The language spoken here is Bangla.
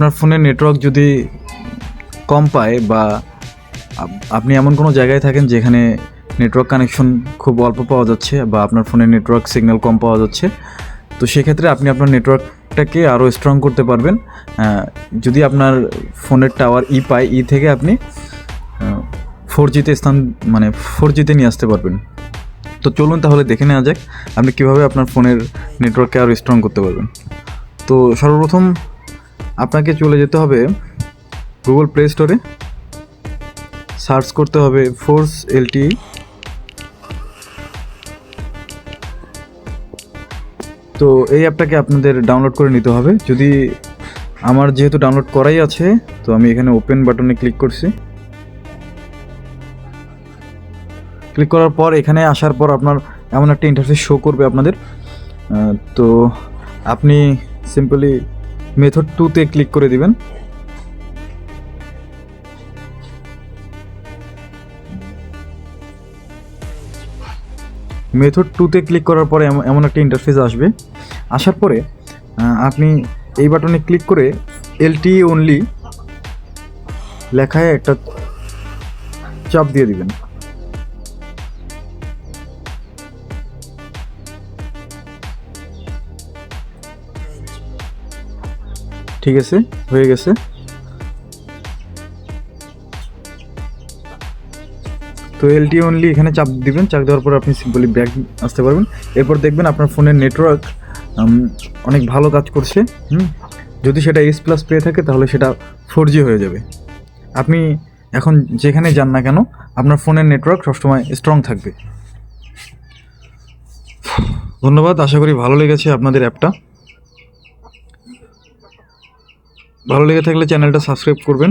আপনার ফোনের নেটওয়ার্ক যদি কম পায় বা আপনি এমন কোনো জায়গায় থাকেন যেখানে নেটওয়ার্ক কানেকশন খুব অল্প পাওয়া যাচ্ছে বা আপনার ফোনের নেটওয়ার্ক সিগন্যাল কম পাওয়া যাচ্ছে, তো সেক্ষেত্রে আপনি আপনার নেটওয়ার্কটাকে আরও স্ট্রং করতে পারবেন যদি আপনার ফোনের টাওয়ার পায়, থেকে আপনি 4Gতে মানে 4Gতে নিয়ে আসতে পারবেন। তো চলুন তাহলে দেখে নেওয়া যাক আপনি কীভাবে আপনার ফোনের নেটওয়ার্ককে আরও স্ট্রং করতে পারবেন। তো সর্বপ্রথম আপনাকে চলে যেতে হবে গুগল প্লে স্টোরে, সার্চ করতে হবে ফোর্স LTE। তো এই অ্যাপটাকে আপনাদের ডাউনলোড করে নিতে হবে। যদি আমার যেহেতু ডাউনলোড করাই আছে, তো আমি এখানে ওপেন বাটনে ক্লিক করছি। ক্লিক করার পর এখানে আসার পর আপনার এমন একটা ইন্টারফেস শো করবে আপনাদের। তো আপনি সিম্পলি মেথড 2তে ক্লিক করে দিবেন। মেথড 2তে ক্লিক করার পরে এমন একটা ইন্টারফেস আসবে। আসার পরে আপনি এই বাটনে ক্লিক করে LTE অনলি লেখায় একটা চাপ দিয়ে দিবেন। ঠিক আছে, হয়ে গেছে। তো LTE অনলি এখানে চাপ দিবেন। চাপ দেওয়ার পর আপনি সিম্পলি ব্যাক আসতে পারবেন। এরপর দেখবেন আপনার ফোনের নেটওয়ার্ক অনেক ভালো কাজ করছে। যদি সেটা S+ পেয়ে থাকে তাহলে সেটা 4G হয়ে যাবে। আপনি এখন যেখানে যান না কেন আপনার ফোনের নেটওয়ার্ক সবসময় স্ট্রং থাকবে। ধন্যবাদ, আশা করি ভালো লেগেছে আপনাদের অ্যাপটা। ভালো লেগে থাকলে চ্যানেলটা সাবস্ক্রাইব করবেন।